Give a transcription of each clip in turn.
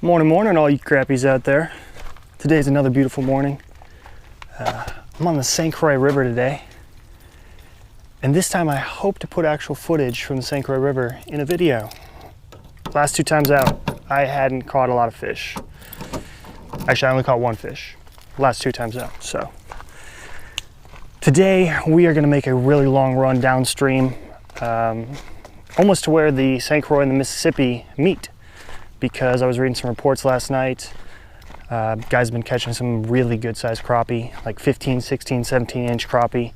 Morning, all you crappies out there. Today's another beautiful morning. I'm on the St. Croix River today. And this time I hope to put actual footage from the St. Croix River in a video. Last two times out, I hadn't caught a lot of fish. Actually, I only caught one fish. Last two times out, so. Today, we are gonna make a really long run downstream, almost to where the St. Croix and the Mississippi meet. Because I was reading some reports last night. Guys have been catching some really good sized crappie, like 15, 16, 17 inch crappie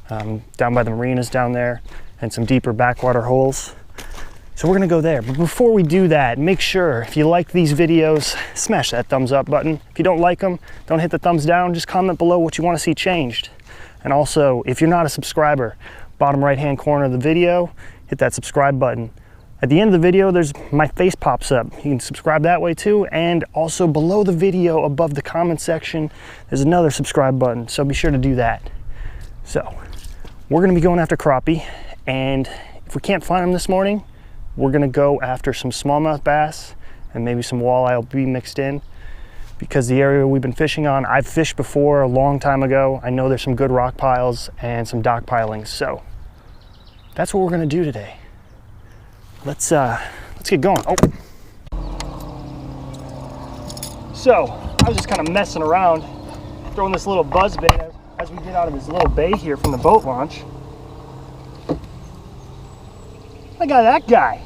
down by the marinas down there and some deeper backwater holes. So we're gonna go there. But before we do that, make sure if you like these videos, smash that thumbs up button. If you don't like them, don't hit the thumbs down, just comment below what you wanna see changed. And also, if you're not a subscriber, bottom right hand corner of the video, hit that subscribe button. At the end of the video, my face pops up. You can subscribe that way too. And also below the video, above the comment section, there's another subscribe button. So be sure to do that. So we're gonna be going after crappie. And if we can't find them this morning, we're gonna go after some smallmouth bass and maybe some walleye will be mixed in. Because the area we've been fishing on, I've fished before a long time ago. I know there's some good rock piles and some dock pilings. So that's what we're gonna do today. Let's get going. Oh. So I was just kind of messing around, throwing this little buzz bait as we get out of this little bay here from the boat launch. I got that guy.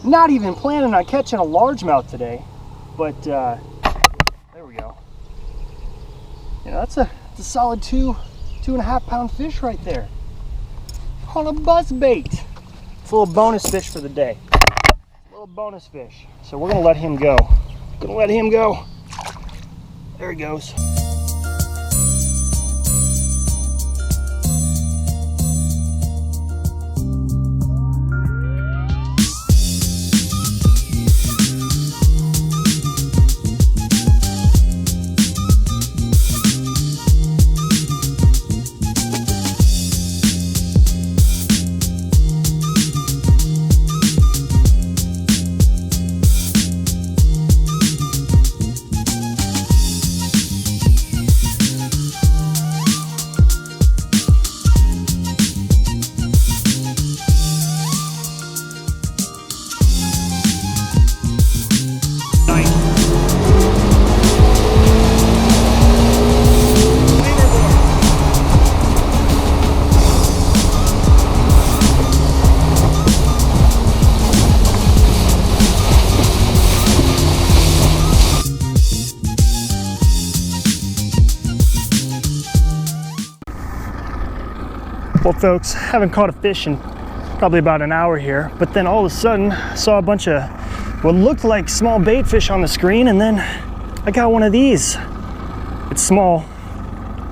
Not even planning on catching a largemouth today, but there we go. You know, that's a solid 2.5 pound fish right there on a buzz bait. It's a little bonus fish for the day. A little bonus fish. So we're gonna let him go. There he goes. Well, folks, haven't caught a fish in probably about an hour here, but then all of a sudden I saw a bunch of what looked like small bait fish on the screen, and then I got one of these. It's small,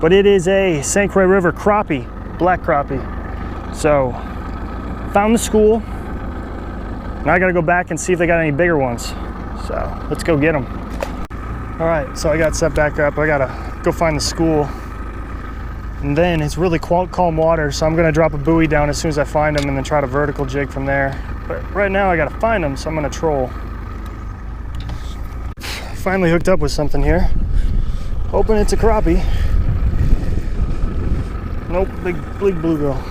but it is a St. Croix River crappie, black crappie. So found the school. Now I gotta go back and see if they got any bigger ones. So let's go get them. All right, so I got set back up. I gotta go find the school. And then it's really calm water, so I'm gonna drop a buoy down as soon as I find them and then try to vertical jig from there. But right now I gotta find them, so I'm gonna troll. Finally hooked up with something here. Hoping it's a crappie. Nope, big bluegill.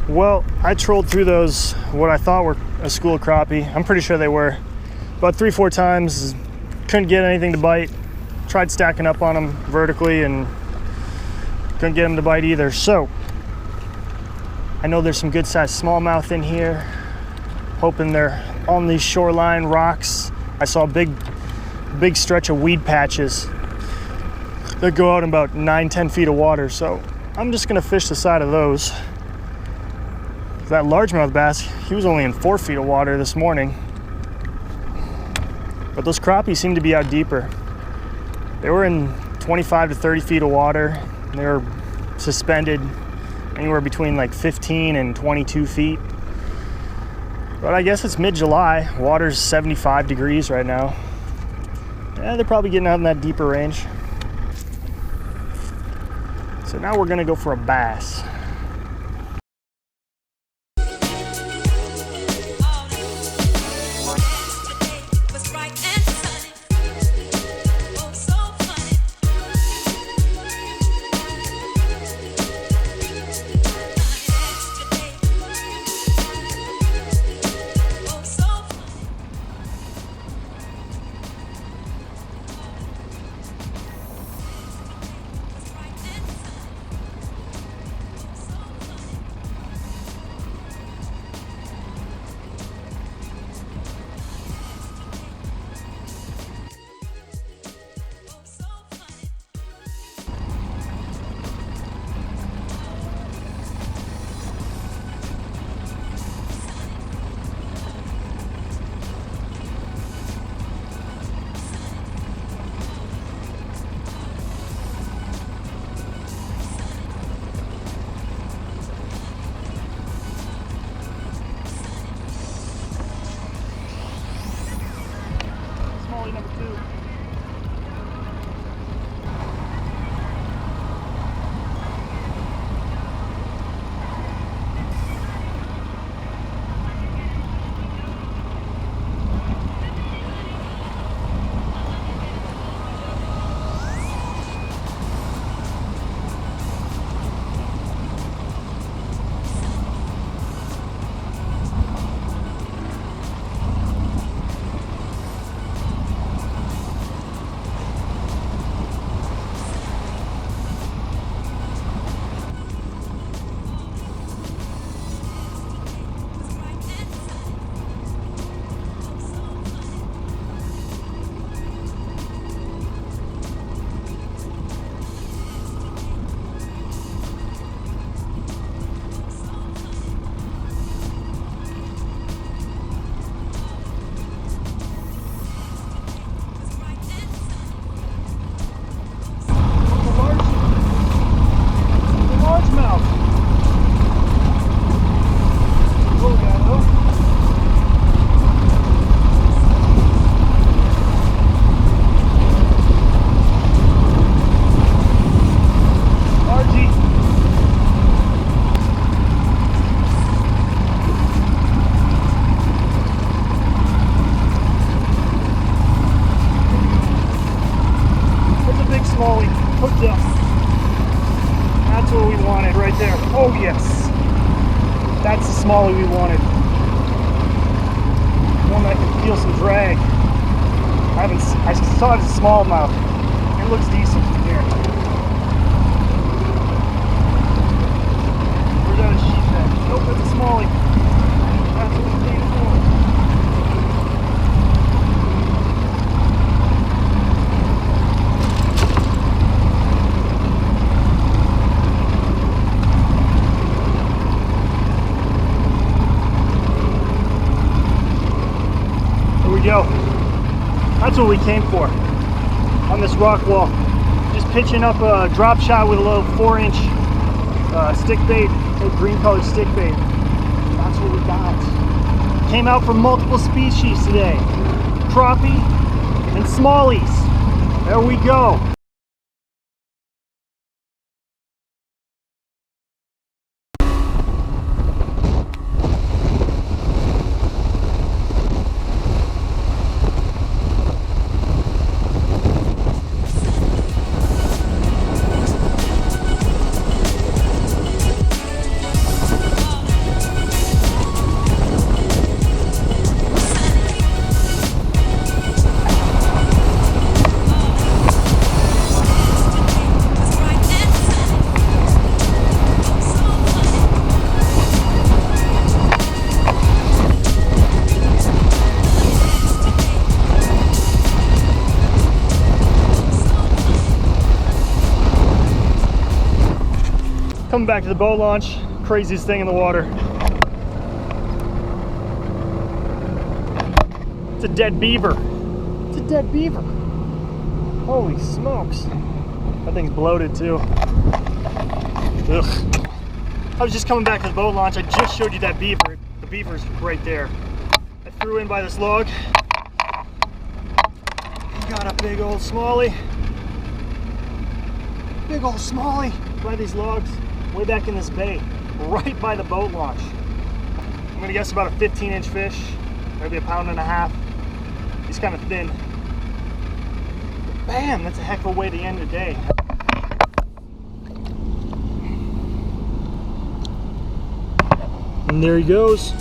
Well, I trolled through those, what I thought were a school of crappie. I'm pretty sure they were. About 3-4 times, couldn't get anything to bite. Tried stacking up on them vertically and couldn't get them to bite either. So, I know there's some good sized smallmouth in here. Hoping they're on these shoreline rocks. I saw a big stretch of weed patches that go out in about 9-10 feet of water. So, I'm just gonna fish the side of those. That largemouth bass, he was only in 4 feet of water this morning. But those crappies seem to be out deeper. They were in 25 to 30 feet of water. They were suspended anywhere between like 15 and 22 feet. But I guess it's mid-July. Water's 75 degrees right now. Yeah, they're probably getting out in that deeper range. So now we're gonna go for a bass. Smallie number 2. Hooked up. That's what we wanted right there. Oh yes, that's the smallie we wanted. One that can feel some drag. I saw it as a smallmouth. It looks decent from here. Where's that a sheep head? Nope, that's a smallie. That's what we came for. Go. That's what we came for on this rock wall. Just pitching up a drop shot with a little 4-inch stick bait, a green colored stick bait. That's what we got. Came out from multiple species today. Crappie and smallies. There we go. Coming back to the boat launch, craziest thing in the water. It's a dead beaver. It's a dead beaver. Holy smokes. That thing's bloated too. Ugh. I was just coming back to the boat launch. I just showed you that beaver. The beaver's right there. I threw in by this log. You Got a big old smallie. Big old smallie by these logs, way back in this bay, right by the boat launch. I'm gonna guess about a 15-inch fish, maybe a pound and a half. He's kind of thin. But bam, that's a heck of a way to end the day. And there he goes.